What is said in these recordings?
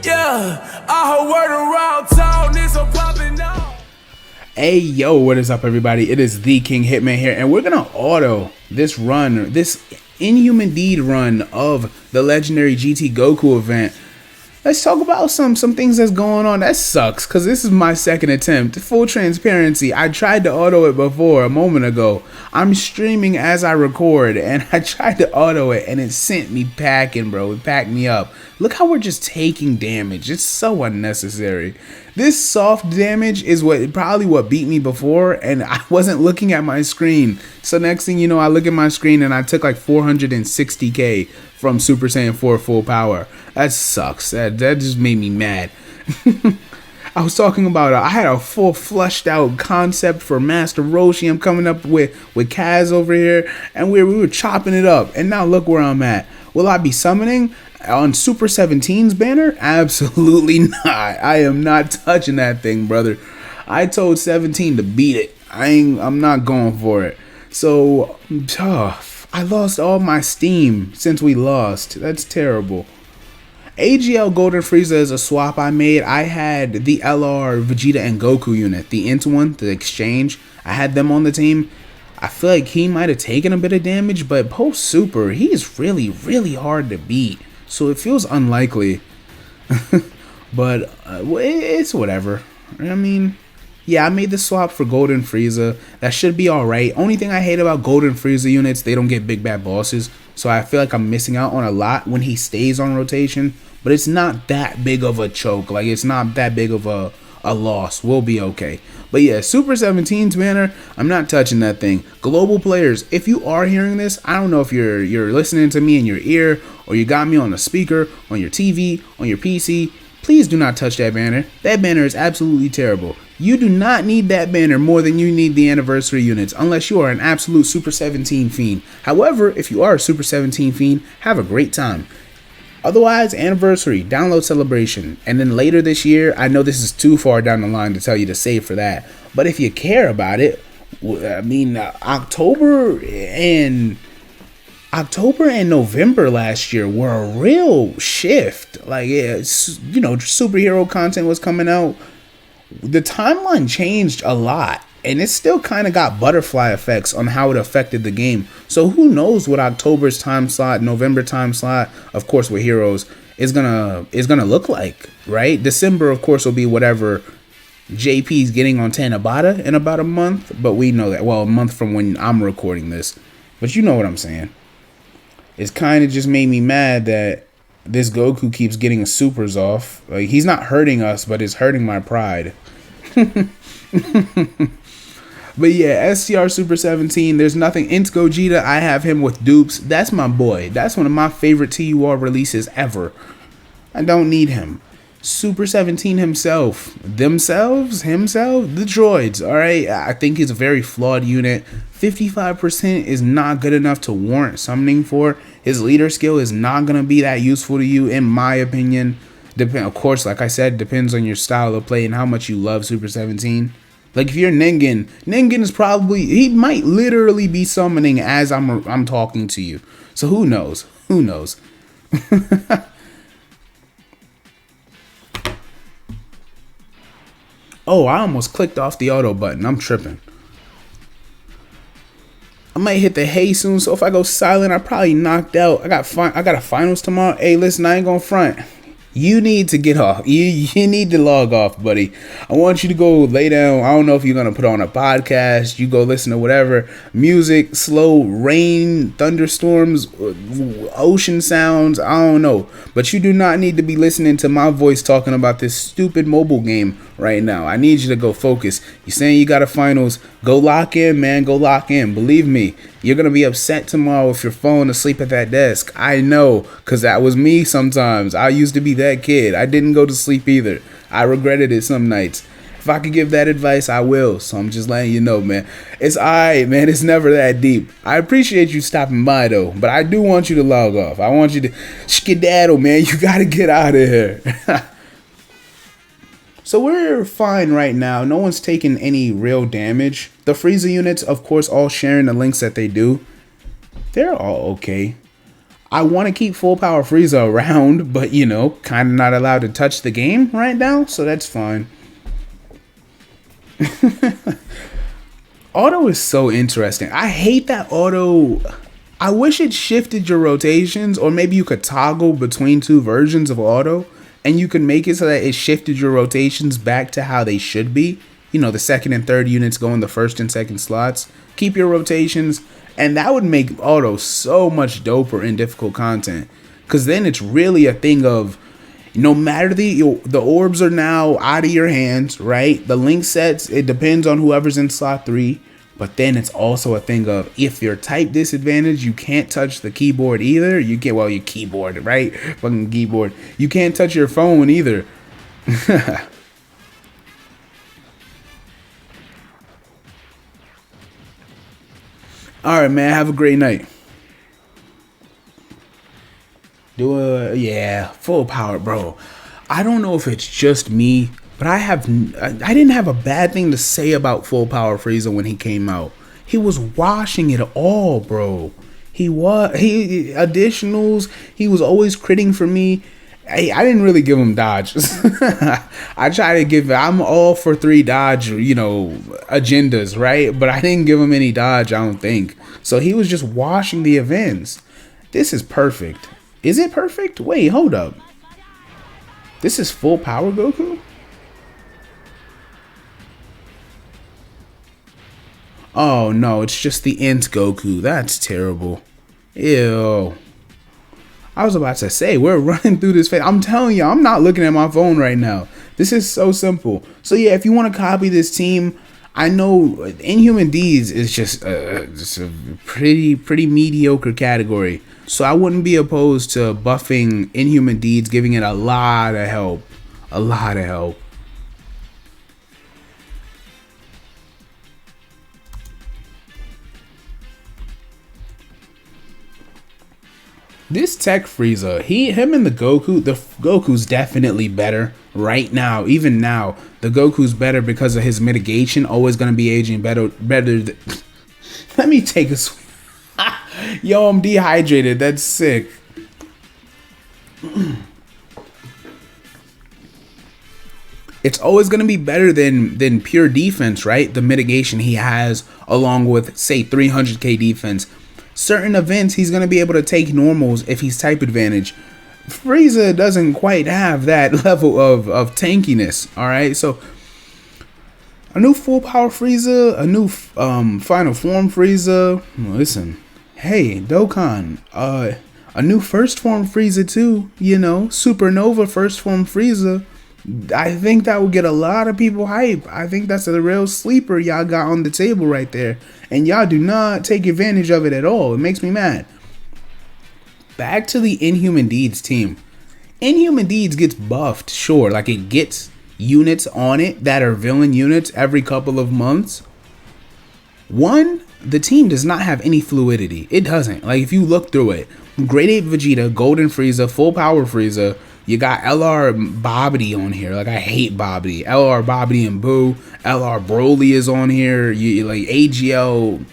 Yeah, I heard word around town, it's a poppin' out. Hey yo, what is up everybody? It is the King Hitman here, and we're gonna auto this run, this Inhuman Deed run of the legendary GT Goku event. Let's talk about some things that's going on. That sucks, because this is my second attempt. Full transparency, I tried to auto it before, a moment ago. I'm streaming as I record, and I tried to auto it, and it sent me packing, bro. It packed me up. Look how we're just taking damage. It's so unnecessary. This soft damage is probably what beat me before, and I wasn't looking at my screen. So next thing you know, I look at my screen, and I took like 460k from Super Saiyan 4 full power. That sucks. That just made me mad. I was talking about I had a full flushed out concept for Master Roshi. I'm coming up with Kaz over here, and we were chopping it up. And now look where I'm at. Will I be summoning on Super 17's banner? Absolutely not. I am not touching that thing, brother. I told 17 to beat it. I'm not going for it. So tough. I lost all my steam since we lost. That's terrible. AGL Golden Frieza is a swap I made. I had the LR Vegeta and Goku unit, the Int one, the exchange. I had them on the team. I feel like he might have taken a bit of damage, but post Super, he is really, really hard to beat. So it feels unlikely. But it's whatever. I mean, yeah, I made the swap for Golden Frieza. That should be alright. Only thing I hate about Golden Frieza units, they don't get big bad bosses. So I feel like I'm missing out on a lot when he stays on rotation. But it's not that big of a choke. Like, it's not that big of a loss. We'll be okay. But yeah, Super 17's banner, I'm not touching that thing. Global players, if you are hearing this, I don't know if you're listening to me in your ear, or you got me on a speaker, on your TV, on your PC. Please do not touch that banner. That banner is absolutely terrible. You do not need that banner more than you need the anniversary units, unless you are an absolute Super 17 fiend. However, if you are a Super 17 fiend, have a great time. Otherwise, anniversary, download celebration, and then later this year, I know this is too far down the line to tell you to save for that, but if you care about it, I mean, October and November last year were a real shift. Like, it's, you know, superhero content was coming out. The timeline changed a lot, and it still kind of got butterfly effects on how it affected the game. So who knows what October's time slot, November time slot, of course with Heroes, is gonna look like, right? December, of course, will be whatever JP's getting on Tanabata in about a month, but we know that, well, a month from when I'm recording this. But you know what I'm saying. It's kind of just made me mad that this Goku keeps getting supers off. Like, he's not hurting us, but it's hurting my pride. But yeah, STR Super 17, there's nothing. Int Gogeta, I have him with dupes. That's my boy. That's one of my favorite TUR releases ever. I don't need him. Super 17 himself, the droids, alright? I think he's a very flawed unit. 55% is not good enough to warrant summoning for. His leader skill is not going to be that useful to you, in my opinion. Of course, like I said, depends on your style of play and how much you love Super 17. Like, if you're Ningen is probably, he might literally be summoning as I'm talking to you. So who knows? Who knows? Oh, I almost clicked off the auto button. I'm tripping. I might hit the hay soon, so if I go silent, I probably knocked out. I got a finals tomorrow. Hey, listen, I ain't gonna front. You need to get off. You need to log off, buddy. I want you to go lay down. I don't know if you're going to put on a podcast. You go listen to whatever. Music, slow rain, thunderstorms, ocean sounds. I don't know. But you do not need to be listening to my voice talking about this stupid mobile game right now. I need you to go focus. You're saying you got a finals. Go lock in, man. Go lock in. Believe me. You're going to be upset tomorrow if you're falling asleep at that desk. I know, because that was me sometimes. I used to be that kid. I didn't go to sleep either. I regretted it some nights. If I could give that advice, I will. So I'm just letting you know, man. It's alright, man. It's never that deep. I appreciate you stopping by, though. But I do want you to log off. I want you to skedaddle, man. You got to get out of here. So we're fine right now. No one's taking any real damage. The Frieza units, of course, all sharing the links that they do. They're all okay. I want to keep full power Frieza around, but you know, kind of not allowed to touch the game right now, so that's fine. Auto is so interesting. I hate that auto. I wish it shifted your rotations, or maybe you could toggle between two versions of auto and you can make it so that it shifted your rotations back to how they should be. You know, the second and third units go in the first and second slots. Keep your rotations, and that would make auto so much doper in difficult content, because then it's really a thing of, no matter the orbs are now out of your hands, right? The link sets, it depends on whoever's in slot 3. But then it's also a thing of, if you're type disadvantage, you can't touch the keyboard either. You can't, well, your keyboard, right? Fucking keyboard. You can't touch your phone either. All right, man. Have a great night. Yeah, full power, bro. I don't know if it's just me, but I didn't have a bad thing to say about full power Frieza when he came out. He was washing it all, bro. He additionals. He was always critting for me. I didn't really give him dodge. I try to give. I'm all for 3 dodge, you know, agendas, right? But I didn't give him any dodge, I don't think. So he was just washing the events. This is perfect. Is it perfect? Wait, hold up. This is full power Goku? Oh no, it's just the Int Goku. That's terrible. Ew. I was about to say, we're running through this phase. I'm telling you, I'm not looking at my phone right now. This is so simple. So yeah, if you want to copy this team, I know Inhuman Deeds is just a pretty mediocre category. So I wouldn't be opposed to buffing Inhuman Deeds, giving it a lot of help. A lot of help. This Tech Frieza, him and the Goku's definitely better right now. Even now, the Goku's better because of his mitigation. Always gonna be aging better. Let me take a. Yo, I'm dehydrated. That's sick. It's always gonna be better than pure defense, right? The mitigation he has, along with say 300k defense. Certain events, he's going to be able to take normals if he's type advantage. Frieza doesn't quite have that level of tankiness, alright? So, a new full power Frieza, a new final form Frieza. Listen, hey, Dokkan, a new first form Frieza too, you know, Supernova first form Frieza. I think that will get a lot of people hype. I think that's a real sleeper y'all got on the table right there. And y'all do not take advantage of it at all. It makes me mad. Back to the Inhuman Deeds team. Inhuman Deeds gets buffed, sure. Like, it gets units on it that are villain units every couple of months. One, the team does not have any fluidity. It doesn't. Like, if you look through it, Grade 8 Vegeta, Golden Frieza, Full Power Frieza. You got LR Bobbity on here. Like, I hate Bobbity. LR Bobbity and Boo. LR Broly is on here. You like AGL,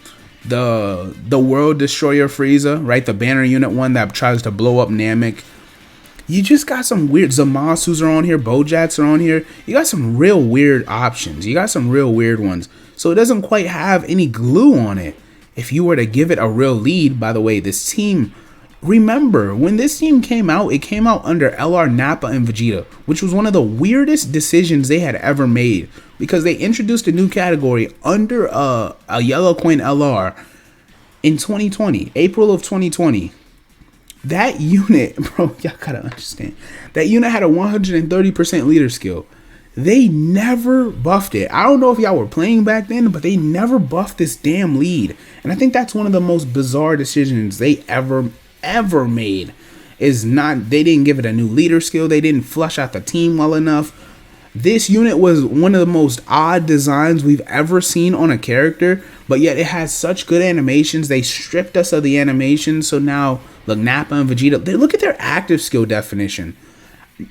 the World Destroyer Frieza, right? The banner unit one that tries to blow up Namek. You just got some weird Zamasus are on here. Bojats are on here. You got some real weird options. You got some real weird ones. So it doesn't quite have any glue on it. If you were to give it a real lead, by the way, this team. Remember, when this team came out, it came out under LR Nappa and Vegeta, which was one of the weirdest decisions they had ever made, because they introduced a new category under a Yellow Coin LR in 2020, April of 2020. That unit, bro, y'all gotta understand, that unit had a 130% leader skill. They never buffed it. I don't know if y'all were playing back then, but they never buffed this damn lead. And I think that's one of the most bizarre decisions they ever made. Is not, they didn't give it a new leader skill. They didn't flush out the team well enough. This unit was one of the most odd designs we've ever seen on a character, but yet it has such good animations. They stripped us of the animations, so now look, Nappa and Vegeta, they look at their active skill definition.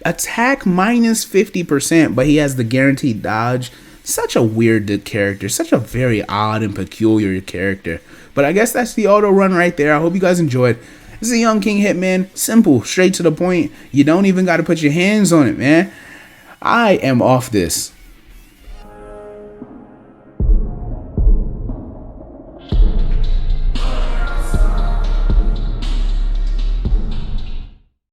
Attack minus 50%, but he has the guaranteed dodge. Such a weird character, such a very odd and peculiar character. But I guess that's the auto run right there. I hope you guys enjoyed. This is a young King Hitman. Simple, straight to the point. You don't even got to put your hands on it, man. I am off this.